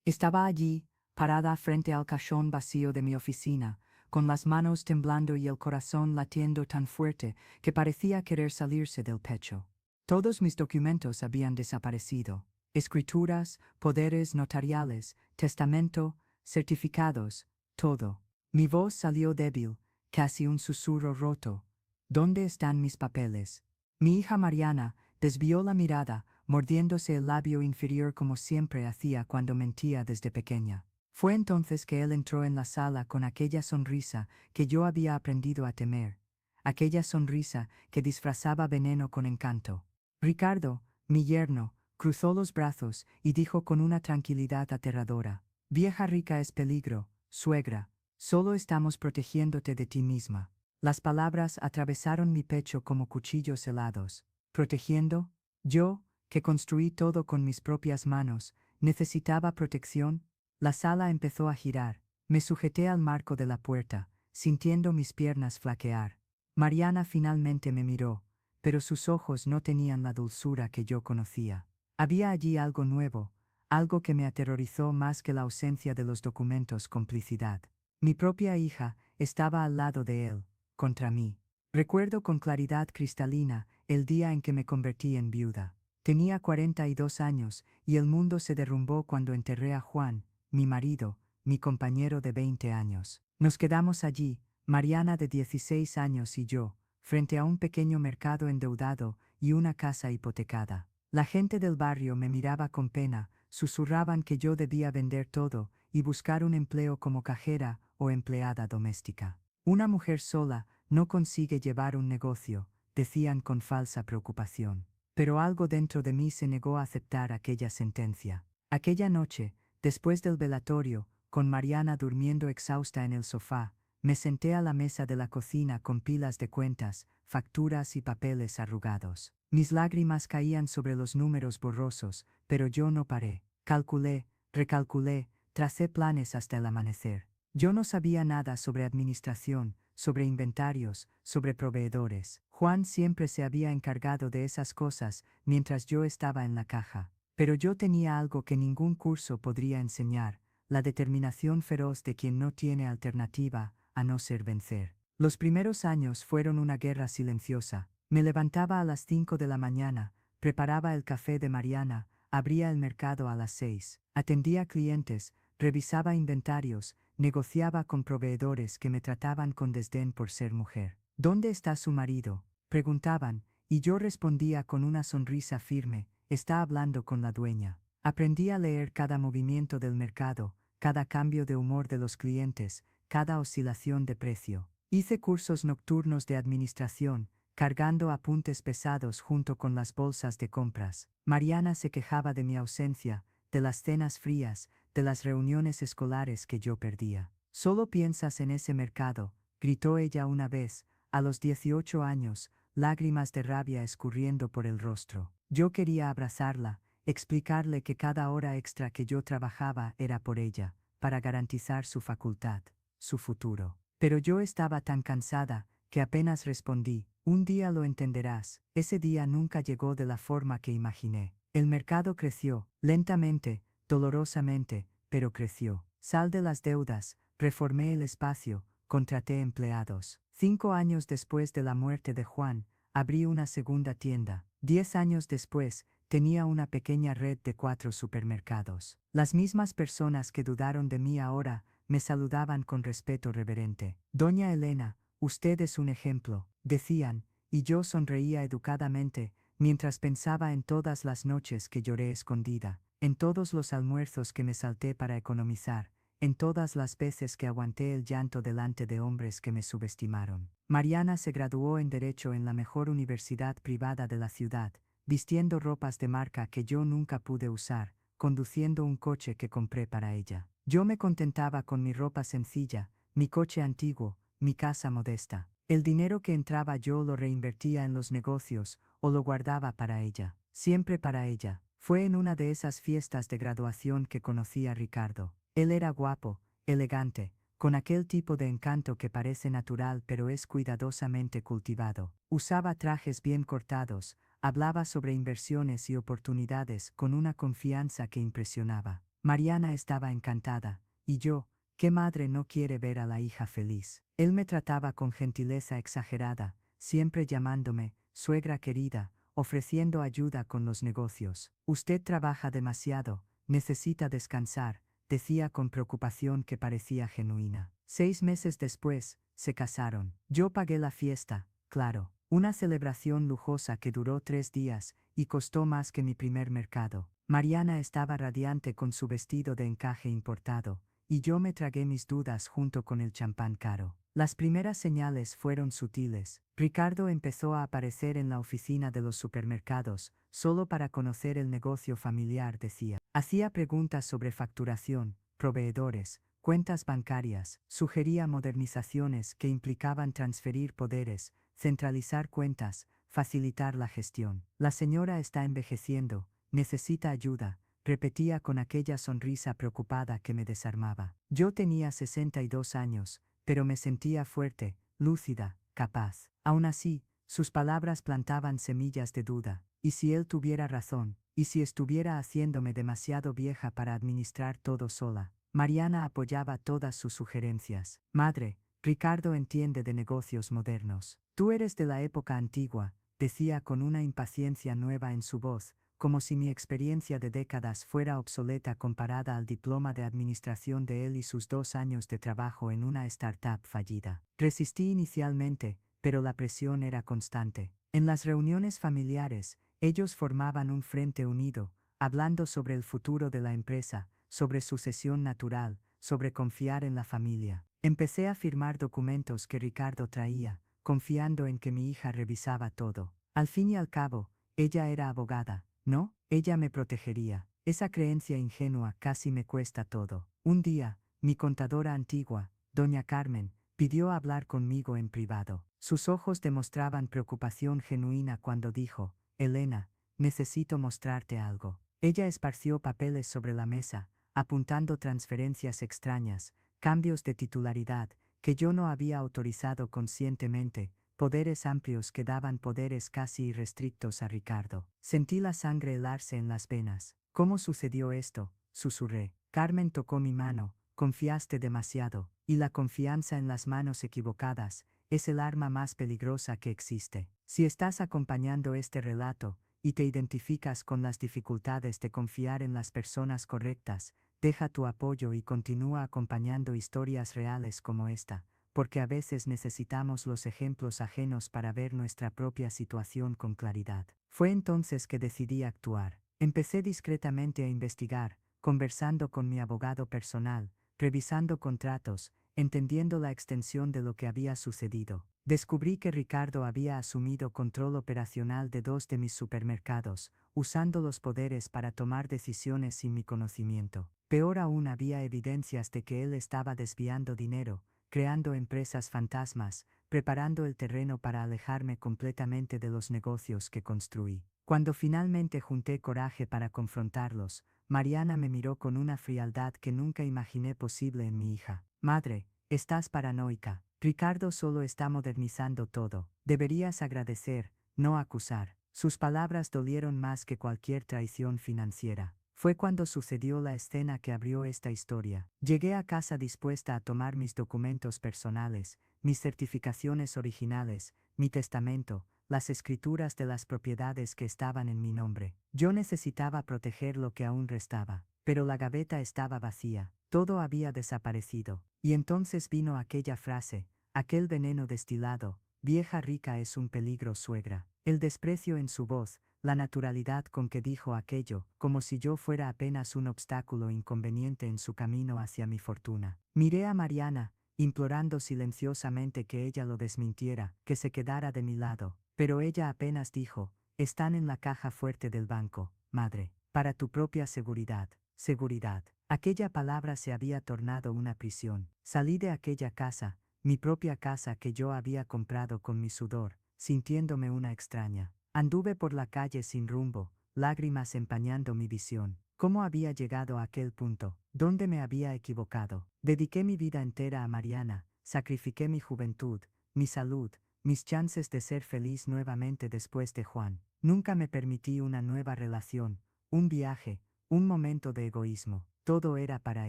Estaba allí, parada frente al cajón vacío de mi oficina, con las manos temblando y el corazón latiendo tan fuerte que parecía querer salirse del pecho. Todos mis documentos habían desaparecido. Escrituras, poderes notariales, testamento, certificados, todo. Mi voz salió débil, casi un susurro roto. ¿Dónde están mis papeles? Mi hija Mariana desvió la mirada, mordiéndose el labio inferior como siempre hacía cuando mentía desde pequeña. Fue entonces que él entró en la sala con aquella sonrisa que yo había aprendido a temer, aquella sonrisa que disfrazaba veneno con encanto. Ricardo, mi yerno, cruzó los brazos y dijo con una tranquilidad aterradora: «Vieja rica es peligro, suegra, solo estamos protegiéndote de ti misma». Las palabras atravesaron mi pecho como cuchillos helados. ¿Protegiendo? Yo, que construí todo con mis propias manos, necesitaba protección. La sala empezó a girar. Me sujeté al marco de la puerta, sintiendo mis piernas flaquear. Mariana finalmente me miró, pero sus ojos no tenían la dulzura que yo conocía. Había allí algo nuevo, algo que me aterrorizó más que la ausencia de los documentos, complicidad. Mi propia hija estaba al lado de él, contra mí. Recuerdo con claridad cristalina el día en que me convertí en viuda. Tenía 42 años y el mundo se derrumbó cuando enterré a Juan, mi marido, mi compañero de 20 años. Nos quedamos allí, Mariana de 16 años y yo, frente a un pequeño mercado endeudado y una casa hipotecada. La gente del barrio me miraba con pena, susurraban que yo debía vender todo y buscar un empleo como cajera o empleada doméstica. Una mujer sola no consigue llevar un negocio, decían con falsa preocupación. Pero algo dentro de mí se negó a aceptar aquella sentencia. Aquella noche, después del velatorio, con Mariana durmiendo exhausta en el sofá, me senté a la mesa de la cocina con pilas de cuentas, facturas y papeles arrugados. Mis lágrimas caían sobre los números borrosos, pero yo no paré. Calculé, recalculé, tracé planes hasta el amanecer. Yo no sabía nada sobre administración, sobre inventarios, sobre proveedores. Juan siempre se había encargado de esas cosas mientras yo estaba en la caja. Pero yo tenía algo que ningún curso podría enseñar: la determinación feroz de quien no tiene alternativa a no ser vencer. Los primeros años fueron una guerra silenciosa. Me levantaba a las 5 de la mañana, preparaba el café de Mariana, abría el mercado a las 6, atendía clientes, revisaba inventarios, negociaba con proveedores que me trataban con desdén por ser mujer. ¿Dónde está su marido?, preguntaban, y yo respondía con una sonrisa firme: está hablando con la dueña. Aprendí a leer cada movimiento del mercado, cada cambio de humor de los clientes, cada oscilación de precio. Hice cursos nocturnos de administración, cargando apuntes pesados junto con las bolsas de compras. Mariana se quejaba de mi ausencia, de las cenas frías, de las reuniones escolares que yo perdía. «Solo piensas en ese mercado», gritó ella una vez, a los 18 años, lágrimas de rabia escurriendo por el rostro. Yo quería abrazarla, explicarle que cada hora extra que yo trabajaba era por ella, para garantizar su facultad, su futuro. Pero yo estaba tan cansada que apenas respondí: «Un día lo entenderás». Ese día nunca llegó de la forma que imaginé. El mercado creció, lentamente, dolorosamente, pero creció. Sal de las deudas, reformé el espacio, contraté empleados. 5 años después de la muerte de Juan, abrí una segunda tienda. 10 años después, tenía una pequeña red de 4 supermercados. Las mismas personas que dudaron de mí ahora me saludaban con respeto reverente. «Doña Elena, usted es un ejemplo», decían, y yo sonreía educadamente, mientras pensaba en todas las noches que lloré escondida, en todos los almuerzos que me salté para economizar, en todas las veces que aguanté el llanto delante de hombres que me subestimaron. Mariana se graduó en Derecho en la mejor universidad privada de la ciudad, vistiendo ropas de marca que yo nunca pude usar, conduciendo un coche que compré para ella. Yo me contentaba con mi ropa sencilla, mi coche antiguo, mi casa modesta. El dinero que entraba yo lo reinvertía en los negocios o lo guardaba para ella, siempre para ella. Fue en una de esas fiestas de graduación que conocí a Ricardo. Él era guapo, elegante, con aquel tipo de encanto que parece natural pero es cuidadosamente cultivado. Usaba trajes bien cortados, hablaba sobre inversiones y oportunidades con una confianza que impresionaba. Mariana estaba encantada, y yo, ¿qué madre no quiere ver a la hija feliz? Él me trataba con gentileza exagerada, siempre llamándome, suegra querida, ofreciendo ayuda con los negocios. Usted trabaja demasiado, necesita descansar, decía con preocupación que parecía genuina. 6 meses después, se casaron. Yo pagué la fiesta, claro. Una celebración lujosa que duró 3 días, y costó más que mi primer mercado. Mariana estaba radiante con su vestido de encaje importado, y yo me tragué mis dudas junto con el champán caro. Las primeras señales fueron sutiles. Ricardo empezó a aparecer en la oficina de los supermercados, solo para conocer el negocio familiar, decía. Hacía preguntas sobre facturación, proveedores, cuentas bancarias, sugería modernizaciones que implicaban transferir poderes, centralizar cuentas, facilitar la gestión. La señora está envejeciendo, necesita ayuda, repetía con aquella sonrisa preocupada que me desarmaba. Yo tenía 62 años, pero me sentía fuerte, lúcida, capaz. Aún así, sus palabras plantaban semillas de duda. ¿Y si él tuviera razón? ¿Y si estuviera haciéndome demasiado vieja para administrar todo sola? Mariana apoyaba todas sus sugerencias. Madre, Ricardo entiende de negocios modernos. Tú eres de la época antigua, decía con una impaciencia nueva en su voz, como si mi experiencia de décadas fuera obsoleta comparada al diploma de administración de él y sus 2 años de trabajo en una startup fallida. Resistí inicialmente, pero la presión era constante. En las reuniones familiares, ellos formaban un frente unido, hablando sobre el futuro de la empresa, sobre sucesión natural, sobre confiar en la familia. Empecé a firmar documentos que Ricardo traía, confiando en que mi hija revisaba todo. Al fin y al cabo, ella era abogada, ¿no? Ella me protegería. Esa creencia ingenua casi me cuesta todo. Un día, mi contadora antigua, doña Carmen, pidió hablar conmigo en privado. Sus ojos demostraban preocupación genuina cuando dijo, Elena, necesito mostrarte algo. Ella esparció papeles sobre la mesa, apuntando transferencias extrañas, cambios de titularidad, que yo no había autorizado conscientemente, poderes amplios que daban poderes casi irrestrictos a Ricardo. Sentí la sangre helarse en las venas. ¿Cómo sucedió esto? Susurré. Carmen tocó mi mano. Confiaste demasiado, y la confianza en las manos equivocadas es el arma más peligrosa que existe. Si estás acompañando este relato, y te identificas con las dificultades de confiar en las personas correctas, deja tu apoyo y continúa acompañando historias reales como esta, porque a veces necesitamos los ejemplos ajenos para ver nuestra propia situación con claridad. Fue entonces que decidí actuar. Empecé discretamente a investigar, conversando con mi abogado personal, revisando contratos, entendiendo la extensión de lo que había sucedido. Descubrí que Ricardo había asumido control operacional de 2 de mis supermercados, usando los poderes para tomar decisiones sin mi conocimiento. Peor aún, había evidencias de que él estaba desviando dinero, creando empresas fantasmas, preparando el terreno para alejarme completamente de los negocios que construí. Cuando finalmente junté coraje para confrontarlos, Mariana me miró con una frialdad que nunca imaginé posible en mi hija. Madre, estás paranoica. Ricardo solo está modernizando todo. Deberías agradecer, no acusar. Sus palabras dolieron más que cualquier traición financiera. Fue cuando sucedió la escena que abrió esta historia. Llegué a casa dispuesta a tomar mis documentos personales, mis certificaciones originales, mi testamento, las escrituras de las propiedades que estaban en mi nombre. Yo necesitaba proteger lo que aún restaba, pero la gaveta estaba vacía, todo había desaparecido. Y entonces vino aquella frase, aquel veneno destilado, vieja rica es un peligro, suegra. El desprecio en su voz, la naturalidad con que dijo aquello, como si yo fuera apenas un obstáculo inconveniente en su camino hacia mi fortuna. Miré a Mariana, implorando silenciosamente que ella lo desmintiera, que se quedara de mi lado, pero ella apenas dijo, están en la caja fuerte del banco, madre, para tu propia seguridad. Seguridad. Aquella palabra se había tornado una prisión. Salí de aquella casa, mi propia casa que yo había comprado con mi sudor, sintiéndome una extraña. Anduve por la calle sin rumbo, lágrimas empañando mi visión. ¿Cómo había llegado a aquel punto? ¿Dónde me había equivocado? Dediqué mi vida entera a Mariana, sacrifiqué mi juventud, mi salud, mis chances de ser feliz nuevamente después de Juan. Nunca me permití una nueva relación, un viaje, un momento de egoísmo. Todo era para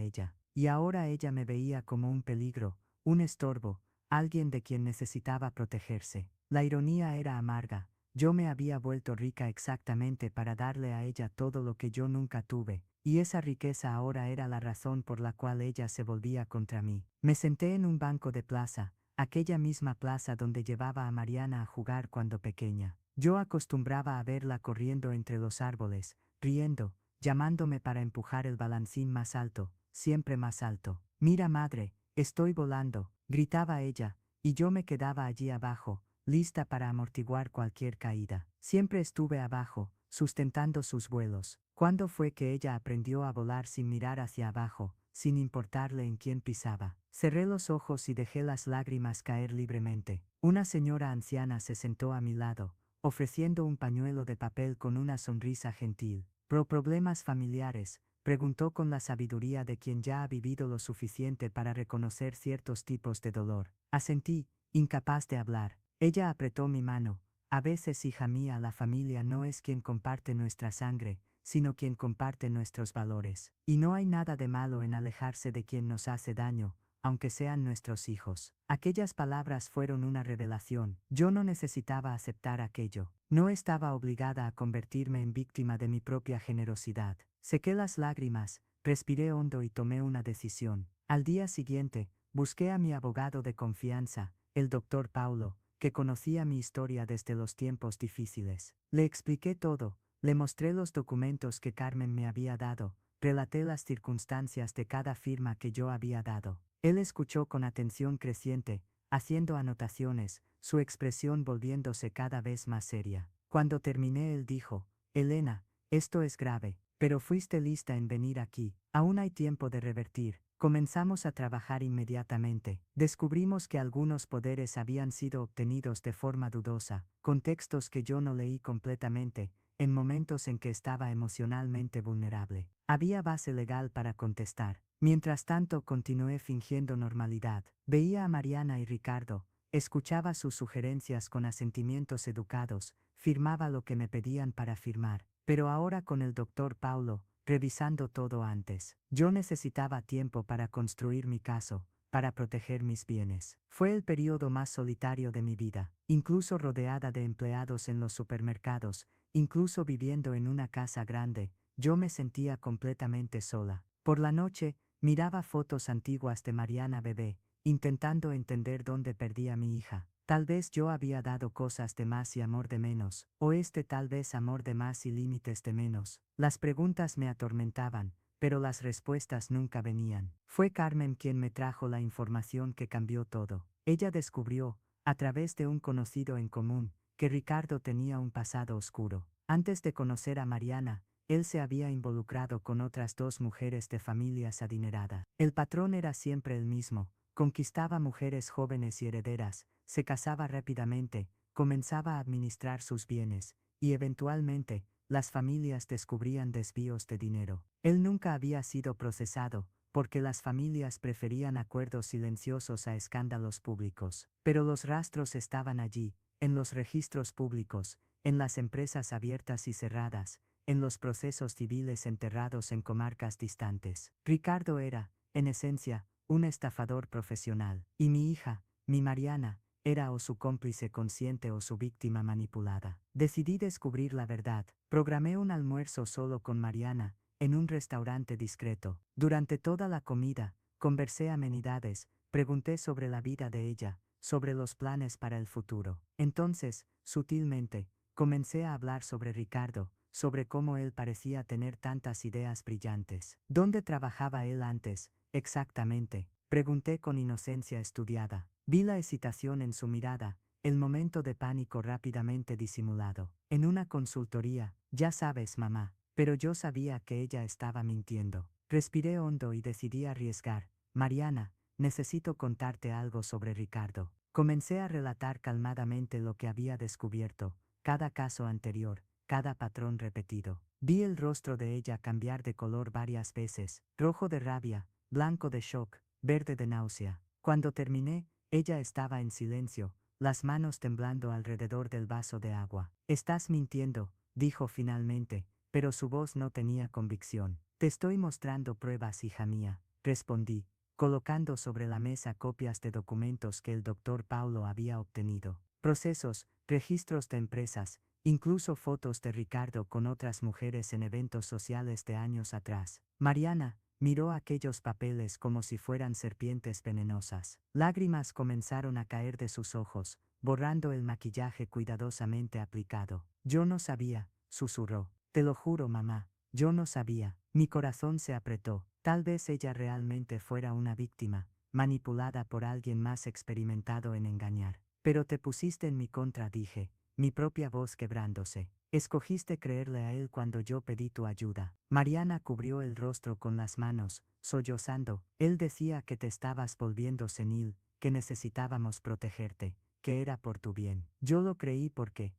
ella. Y ahora ella me veía como un peligro, un estorbo, alguien de quien necesitaba protegerse. La ironía era amarga. Yo me había vuelto rica exactamente para darle a ella todo lo que yo nunca tuve, y esa riqueza ahora era la razón por la cual ella se volvía contra mí. Me senté en un banco de plaza, aquella misma plaza donde llevaba a Mariana a jugar cuando pequeña. Yo acostumbraba a verla corriendo entre los árboles, riendo, llamándome para empujar el balancín más alto, siempre más alto. Mira, madre, estoy volando, gritaba ella, y yo me quedaba allí abajo, lista para amortiguar cualquier caída. Siempre estuve abajo, sustentando sus vuelos. ¿Cuándo fue que ella aprendió a volar sin mirar hacia abajo, sin importarle en quién pisaba? Cerré los ojos y dejé las lágrimas caer libremente. Una señora anciana se sentó a mi lado, ofreciendo un pañuelo de papel con una sonrisa gentil. ¿Problemas familiares?, preguntó con la sabiduría de quien ya ha vivido lo suficiente para reconocer ciertos tipos de dolor. Asentí, incapaz de hablar. Ella apretó mi mano. A veces, hija mía, la familia no es quien comparte nuestra sangre, sino quien comparte nuestros valores. Y no hay nada de malo en alejarse de quien nos hace daño, aunque sean nuestros hijos. Aquellas palabras fueron una revelación. Yo no necesitaba aceptar aquello. No estaba obligada a convertirme en víctima de mi propia generosidad. Sequé las lágrimas, respiré hondo y tomé una decisión. Al día siguiente, busqué a mi abogado de confianza, el doctor Paulo, que conocía mi historia desde los tiempos difíciles. Le expliqué todo, le mostré los documentos que Carmen me había dado, relaté las circunstancias de cada firma que yo había dado. Él escuchó con atención creciente, haciendo anotaciones, su expresión volviéndose cada vez más seria. Cuando terminé, él dijo: Elena, esto es grave, pero fuiste lista en venir aquí. Aún hay tiempo de revertir. Comenzamos a trabajar inmediatamente. Descubrimos que algunos poderes habían sido obtenidos de forma dudosa, con textos que yo no leí completamente, en momentos en que estaba emocionalmente vulnerable. Había base legal para contestar. Mientras tanto, continué fingiendo normalidad. Veía a Mariana y Ricardo, escuchaba sus sugerencias con asentimientos educados, firmaba lo que me pedían para firmar. Pero ahora con el doctor Paulo, revisando todo antes. Yo necesitaba tiempo para construir mi caso, para proteger mis bienes. Fue el periodo más solitario de mi vida, incluso rodeada de empleados en los supermercados, incluso viviendo en una casa grande, yo me sentía completamente sola. Por la noche, miraba fotos antiguas de Mariana bebé, intentando entender dónde perdí a mi hija. Tal vez yo había dado cosas de más y amor de menos, o tal vez amor de más y límites de menos. Las preguntas me atormentaban, pero las respuestas nunca venían. Fue Carmen quien me trajo la información que cambió todo. Ella descubrió, a través de un conocido en común, que Ricardo tenía un pasado oscuro. Antes de conocer a Mariana, él se había involucrado con otras dos mujeres de familias adineradas. El patrón era siempre el mismo: conquistaba mujeres jóvenes y herederas, se casaba rápidamente, comenzaba a administrar sus bienes, y eventualmente, las familias descubrían desvíos de dinero. Él nunca había sido procesado, porque las familias preferían acuerdos silenciosos a escándalos públicos. Pero los rastros estaban allí, en los registros públicos, en las empresas abiertas y cerradas, en los procesos civiles enterrados en comarcas distantes. Ricardo era, en esencia, un estafador profesional. Y mi hija, mi Mariana, era o su cómplice consciente o su víctima manipulada. Decidí descubrir la verdad. Programé un almuerzo solo con Mariana, en un restaurante discreto. Durante toda la comida, conversé amenidades, pregunté sobre la vida de ella, sobre los planes para el futuro. Entonces, sutilmente, comencé a hablar sobre Ricardo, sobre cómo él parecía tener tantas ideas brillantes. ¿Dónde trabajaba él antes, exactamente?, pregunté con inocencia estudiada. Vi la hesitación en su mirada, el momento de pánico rápidamente disimulado. En una consultoría, ya sabes, mamá. Pero yo sabía que ella estaba mintiendo. Respiré hondo y decidí arriesgar. Mariana, necesito contarte algo sobre Ricardo. Comencé a relatar calmadamente lo que había descubierto, cada caso anterior, cada patrón repetido. Vi el rostro de ella cambiar de color varias veces, rojo de rabia, blanco de shock, verde de náusea. Cuando terminé, ella estaba en silencio, las manos temblando alrededor del vaso de agua. «Estás mintiendo», dijo finalmente, pero su voz no tenía convicción. Te estoy mostrando pruebas, hija mía, respondí, colocando sobre la mesa copias de documentos que el doctor Paulo había obtenido, procesos, registros de empresas, incluso fotos de Ricardo con otras mujeres en eventos sociales de años atrás. Mariana miró aquellos papeles como si fueran serpientes venenosas. Lágrimas comenzaron a caer de sus ojos, borrando el maquillaje cuidadosamente aplicado. Yo no sabía, susurró. Te lo juro, mamá, yo no sabía. Mi corazón se apretó. Tal vez ella realmente fuera una víctima, manipulada por alguien más experimentado en engañar. Pero te pusiste en mi contra, dije, mi propia voz quebrándose. Escogiste creerle a él cuando yo pedí tu ayuda. Mariana cubrió el rostro con las manos, sollozando. Él decía que te estabas volviendo senil, que necesitábamos protegerte, que era por tu bien. Yo lo creí porque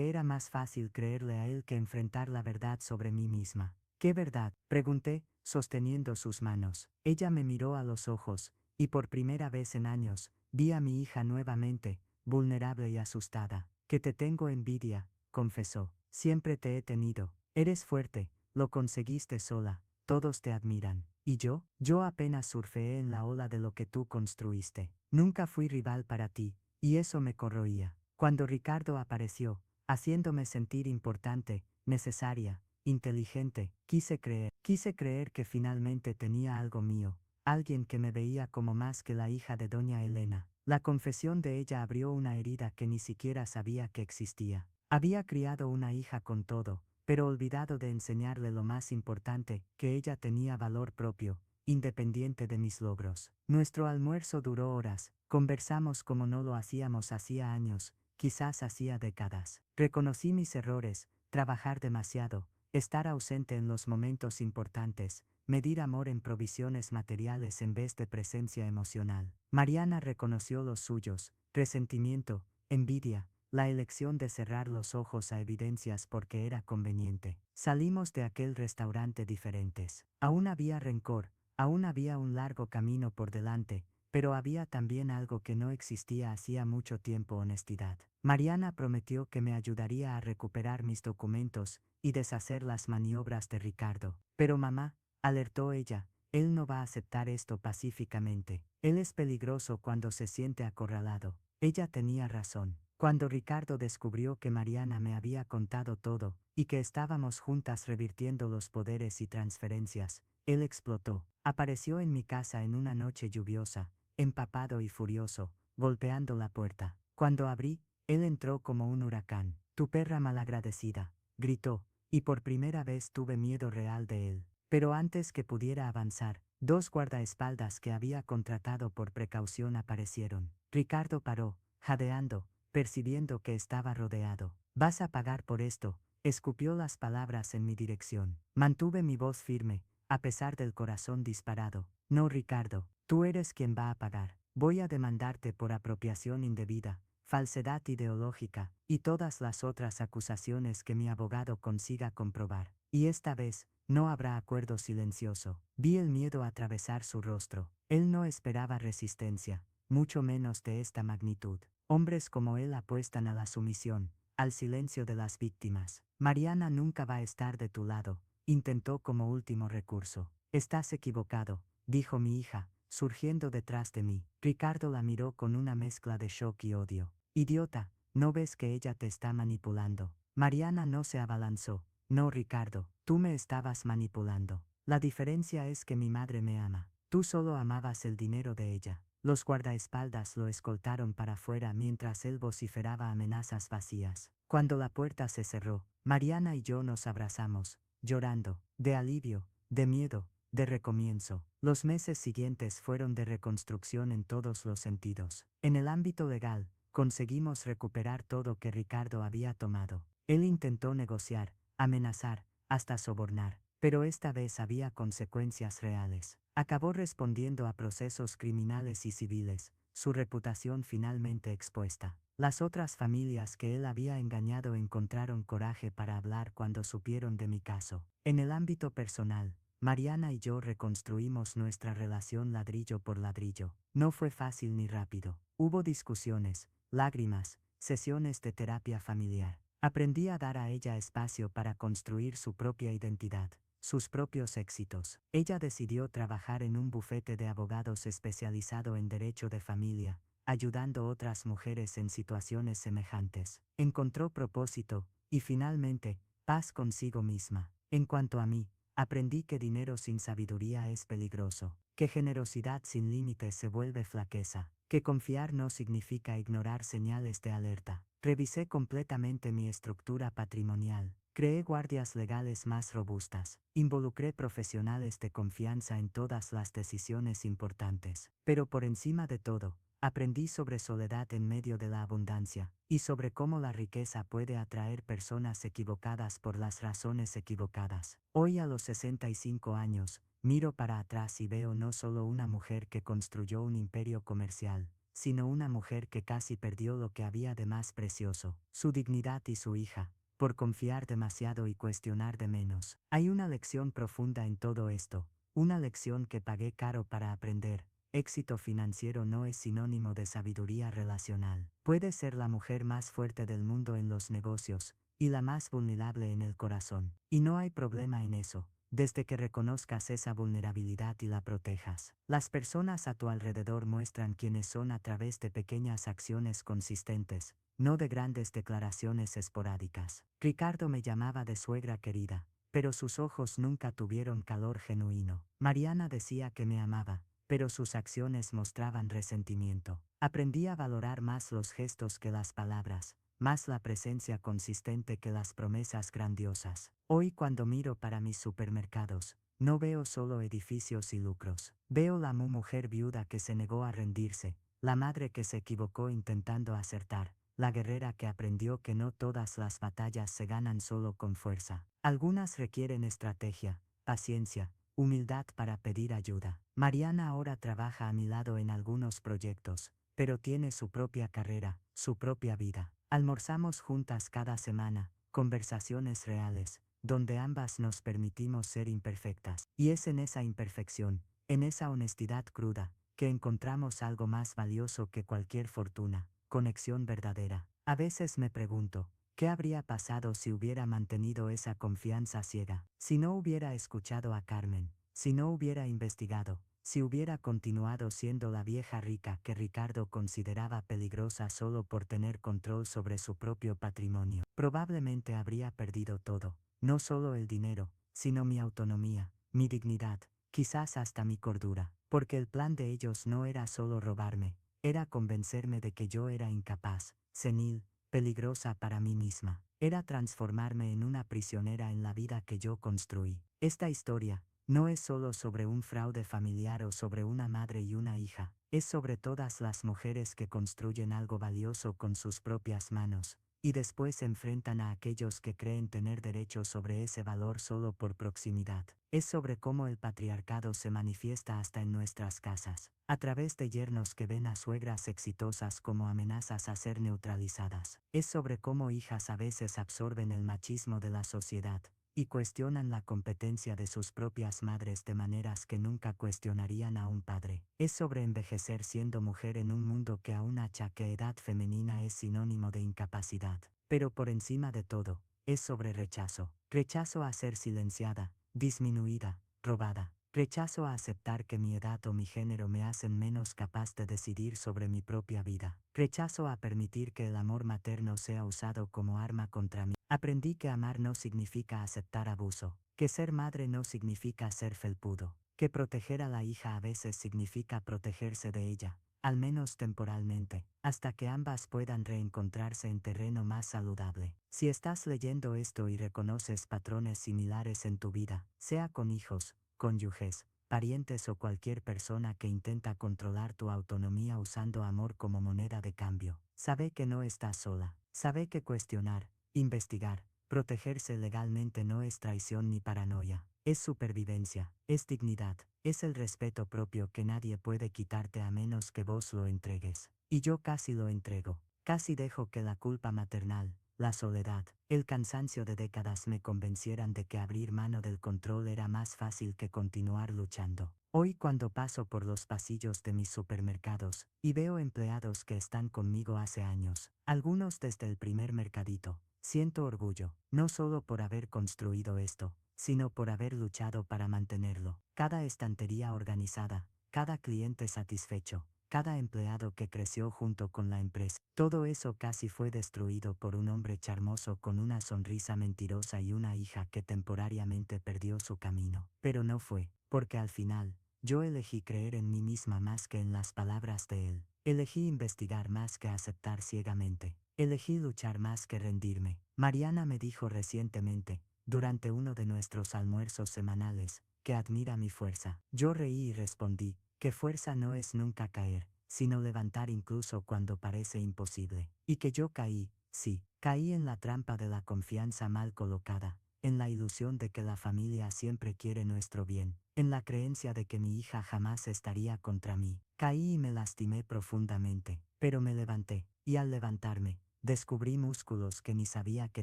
era más fácil creerle a él que enfrentar la verdad sobre mí misma. ¿Qué verdad?, pregunté, sosteniendo sus manos. Ella me miró a los ojos, y por primera vez en años, vi a mi hija nuevamente, vulnerable y asustada. Que te tengo envidia, confesó. Siempre te he tenido. Eres fuerte, lo conseguiste sola, todos te admiran. ¿Y yo? Yo apenas surfeé en la ola de lo que tú construiste. Nunca fui rival para ti, y eso me corroía. Cuando Ricardo apareció, haciéndome sentir importante, necesaria, inteligente, quise creer que finalmente tenía algo mío, alguien que me veía como más que la hija de doña Elena. La confesión de ella abrió una herida que ni siquiera sabía que existía. Había criado una hija con todo, pero olvidado de enseñarle lo más importante, que ella tenía valor propio, independiente de mis logros. Nuestro almuerzo duró horas, conversamos como no lo hacíamos hacía años, quizás hacía décadas. Reconocí mis errores, trabajar demasiado, estar ausente en los momentos importantes, medir amor en provisiones materiales en vez de presencia emocional. Mariana reconoció los suyos, resentimiento, envidia, la elección de cerrar los ojos a evidencias porque era conveniente. Salimos de aquel restaurante diferentes. Aún había rencor, aún había un largo camino por delante, pero había también algo que no existía hacía mucho tiempo: honestidad. Mariana prometió que me ayudaría a recuperar mis documentos y deshacer las maniobras de Ricardo. Pero mamá, alertó ella, él no va a aceptar esto pacíficamente. Él es peligroso cuando se siente acorralado. Ella tenía razón. Cuando Ricardo descubrió que Mariana me había contado todo, y que estábamos juntas revirtiendo los poderes y transferencias, él explotó. Apareció en mi casa en una noche lluviosa, empapado y furioso, golpeando la puerta. Cuando abrí, él entró como un huracán. Tu perra malagradecida, gritó, y por primera vez tuve miedo real de él. Pero antes que pudiera avanzar, dos guardaespaldas que había contratado por precaución aparecieron. Ricardo paró, jadeando, percibiendo que estaba rodeado. Vas a pagar por esto, escupió las palabras en mi dirección. Mantuve mi voz firme, a pesar del corazón disparado. No, Ricardo, tú eres quien va a pagar. Voy a demandarte por apropiación indebida, falsedad ideológica, y todas las otras acusaciones que mi abogado consiga comprobar. Y esta vez, no habrá acuerdo silencioso. Vi el miedo atravesar su rostro. Él no esperaba resistencia, mucho menos de esta magnitud. Hombres como él apuestan a la sumisión, al silencio de las víctimas. Mariana nunca va a estar de tu lado, intentó como último recurso. Estás equivocado, dijo mi hija, surgiendo detrás de mí. Ricardo la miró con una mezcla de shock y odio. Idiota, ¿no ves que ella te está manipulando? Mariana no se abalanzó. No, Ricardo, tú me estabas manipulando. La diferencia es que mi madre me ama. Tú solo amabas el dinero de ella. Los guardaespaldas lo escoltaron para afuera mientras él vociferaba amenazas vacías. Cuando la puerta se cerró, Mariana y yo nos abrazamos, llorando, de alivio, de miedo, de recomienzo. Los meses siguientes fueron de reconstrucción en todos los sentidos. En el ámbito legal, conseguimos recuperar todo que Ricardo había tomado. Él intentó negociar, amenazar, hasta sobornar, pero esta vez había consecuencias reales. Acabó respondiendo a procesos criminales y civiles, su reputación finalmente expuesta. Las otras familias que él había engañado encontraron coraje para hablar cuando supieron de mi caso. En el ámbito personal, Mariana y yo reconstruimos nuestra relación ladrillo por ladrillo. No fue fácil ni rápido. Hubo discusiones, lágrimas, sesiones de terapia familiar. Aprendí a dar a ella espacio para construir su propia identidad, sus propios éxitos. Ella decidió trabajar en un bufete de abogados especializado en derecho de familia, ayudando a otras mujeres en situaciones semejantes. Encontró propósito, y finalmente, paz consigo misma. En cuanto a mí, aprendí que dinero sin sabiduría es peligroso, que generosidad sin límites se vuelve flaqueza, que confiar no significa ignorar señales de alerta. Revisé completamente mi estructura patrimonial. Creé guardias legales más robustas. Involucré profesionales de confianza en todas las decisiones importantes. Pero por encima de todo, aprendí sobre soledad en medio de la abundancia, y sobre cómo la riqueza puede atraer personas equivocadas por las razones equivocadas. Hoy a los 65 años, miro para atrás y veo no solo una mujer que construyó un imperio comercial, sino una mujer que casi perdió lo que había de más precioso, su dignidad y su hija, por confiar demasiado y cuestionar de menos. Hay una lección profunda en todo esto, una lección que pagué caro para aprender. Éxito financiero no es sinónimo de sabiduría relacional. Puedes ser la mujer más fuerte del mundo en los negocios, y la más vulnerable en el corazón. Y no hay problema en eso, desde que reconozcas esa vulnerabilidad y la protejas. Las personas a tu alrededor muestran quiénes son a través de pequeñas acciones consistentes, no de grandes declaraciones esporádicas. Ricardo me llamaba de suegra querida, pero sus ojos nunca tuvieron calor genuino. Mariana decía que me amaba, pero sus acciones mostraban resentimiento. Aprendí a valorar más los gestos que las palabras, más la presencia consistente que las promesas grandiosas. Hoy cuando miro para mis supermercados, no veo solo edificios y lucros. Veo la mujer viuda que se negó a rendirse, la madre que se equivocó intentando acertar, la guerrera que aprendió que no todas las batallas se ganan solo con fuerza. Algunas requieren estrategia, paciencia, humildad para pedir ayuda. Mariana ahora trabaja a mi lado en algunos proyectos, pero tiene su propia carrera, su propia vida. Almorzamos juntas cada semana, conversaciones reales, donde ambas nos permitimos ser imperfectas. Y es en esa imperfección, en esa honestidad cruda, que encontramos algo más valioso que cualquier fortuna, conexión verdadera. A veces me pregunto, ¿qué habría pasado si hubiera mantenido esa confianza ciega? Si no hubiera escuchado a Carmen, si no hubiera investigado, si hubiera continuado siendo la vieja rica que Ricardo consideraba peligrosa solo por tener control sobre su propio patrimonio, probablemente habría perdido todo, no solo el dinero, sino mi autonomía, mi dignidad, quizás hasta mi cordura, porque el plan de ellos no era solo robarme, era convencerme de que yo era incapaz, senil, peligrosa para mí misma. Era transformarme en una prisionera en la vida que yo construí. Esta historia no es solo sobre un fraude familiar o sobre una madre y una hija, es sobre todas las mujeres que construyen algo valioso con sus propias manos, y después se enfrentan a aquellos que creen tener derecho sobre ese valor solo por proximidad. Es sobre cómo el patriarcado se manifiesta hasta en nuestras casas, a través de yernos que ven a suegras exitosas como amenazas a ser neutralizadas. Es sobre cómo hijas a veces absorben el machismo de la sociedad, y cuestionan la competencia de sus propias madres de maneras que nunca cuestionarían a un padre. Es sobre envejecer siendo mujer en un mundo que aún acha que edad femenina es sinónimo de incapacidad. Pero por encima de todo, es sobre rechazo. Rechazo a ser silenciada, disminuida, robada. Rechazo a aceptar que mi edad o mi género me hacen menos capaz de decidir sobre mi propia vida. Rechazo a permitir que el amor materno sea usado como arma contra mí. Aprendí que amar no significa aceptar abuso, que ser madre no significa ser felpudo, que proteger a la hija a veces significa protegerse de ella, al menos temporalmente, hasta que ambas puedan reencontrarse en terreno más saludable. Si estás leyendo esto y reconoces patrones similares en tu vida, sea con hijos, cónyuges, parientes o cualquier persona que intenta controlar tu autonomía usando amor como moneda de cambio, sabe que no estás sola, sabe que cuestionar, investigar, protegerse legalmente no es traición ni paranoia, es supervivencia, es dignidad, es el respeto propio que nadie puede quitarte a menos que vos lo entregues. Y yo casi lo entrego, casi dejo que la culpa maternal, la soledad, el cansancio de décadas me convencieran de que abrir mano del control era más fácil que continuar luchando. Hoy cuando paso por los pasillos de mis supermercados, y veo empleados que están conmigo hace años, algunos desde el primer mercadito, siento orgullo, no solo por haber construido esto, sino por haber luchado para mantenerlo. Cada estantería organizada, cada cliente satisfecho, cada empleado que creció junto con la empresa. Todo eso casi fue destruido por un hombre charmoso con una sonrisa mentirosa y una hija que temporariamente perdió su camino. Pero no fue, porque al final, yo elegí creer en mí misma más que en las palabras de él. Elegí investigar más que aceptar ciegamente. Elegí luchar más que rendirme. Mariana me dijo recientemente, durante uno de nuestros almuerzos semanales, que admira mi fuerza. Yo reí y respondí, que fuerza no es nunca caer, sino levantar incluso cuando parece imposible. Y que yo caí, sí, caí en la trampa de la confianza mal colocada, en la ilusión de que la familia siempre quiere nuestro bien, en la creencia de que mi hija jamás estaría contra mí. Caí y me lastimé profundamente, pero me levanté, y al levantarme, descubrí músculos que ni sabía que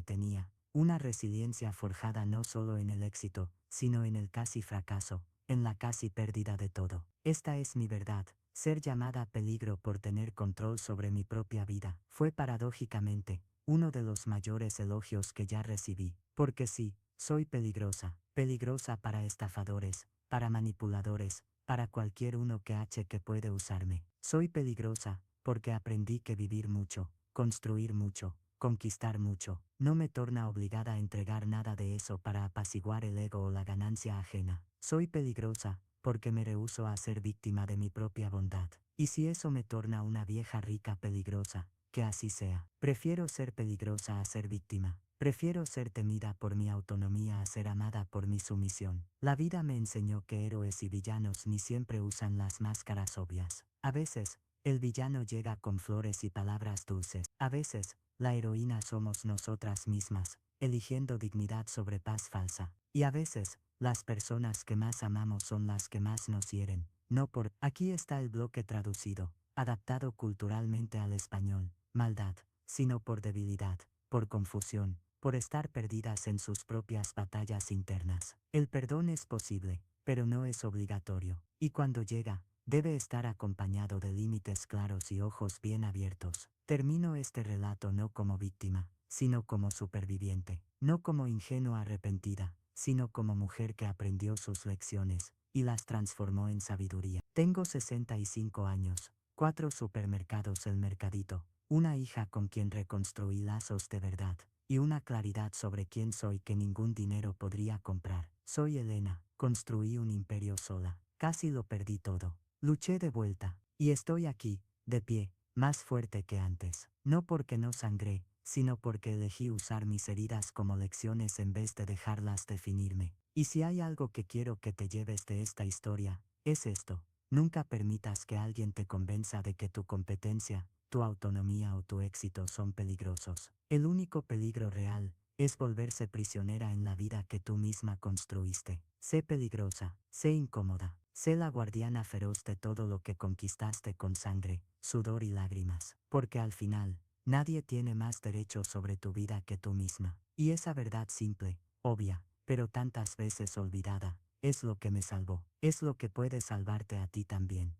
tenía, una resiliencia forjada no solo en el éxito, sino en el casi fracaso, en la casi pérdida de todo. Esta es mi verdad. Ser llamada peligro por tener control sobre mi propia vida fue paradójicamente uno de los mayores elogios que ya recibí, porque sí, soy peligrosa, peligrosa para estafadores, para manipuladores, para cualquier uno que puede usarme. Soy peligrosa porque aprendí que vivir mucho, construir mucho, conquistar mucho, no me torna obligada a entregar nada de eso para apaciguar el ego o la ganancia ajena. Soy peligrosa porque me rehúso a ser víctima de mi propia bondad. Y si eso me torna una vieja rica peligrosa, que así sea. Prefiero ser peligrosa a ser víctima. Prefiero ser temida por mi autonomía a ser amada por mi sumisión. La vida me enseñó que héroes y villanos ni siempre usan las máscaras obvias. A veces, el villano llega con flores y palabras dulces. A veces, la heroína somos nosotras mismas, eligiendo dignidad sobre paz falsa. Y a veces, las personas que más amamos son las que más nos hieren. No por... Aquí está el bloque traducido, adaptado culturalmente al español. Maldad, sino por debilidad, por confusión, por estar perdidas en sus propias batallas internas. El perdón es posible, pero no es obligatorio. Y cuando llega, debe estar acompañado de límites claros y ojos bien abiertos. Termino este relato no como víctima, sino como superviviente, no como ingenua arrepentida, sino como mujer que aprendió sus lecciones y las transformó en sabiduría. Tengo 65 años, 4 supermercados El Mercadito, una hija con quien reconstruí lazos de verdad, y una claridad sobre quién soy que ningún dinero podría comprar. Soy Elena, construí un imperio sola, casi lo perdí todo. Luché de vuelta, y estoy aquí, de pie, más fuerte que antes. No porque no sangré, sino porque elegí usar mis heridas como lecciones en vez de dejarlas definirme. Y si hay algo que quiero que te lleves de esta historia, es esto. Nunca permitas que alguien te convenza de que tu competencia, tu autonomía o tu éxito son peligrosos. El único peligro real es volverse prisionera en la vida que tú misma construiste. Sé peligrosa, sé incómoda, sé la guardiana feroz de todo lo que conquistaste con sangre, sudor y lágrimas. Porque al final, nadie tiene más derecho sobre tu vida que tú misma. Y esa verdad simple, obvia, pero tantas veces olvidada, es lo que me salvó. Es lo que puede salvarte a ti también.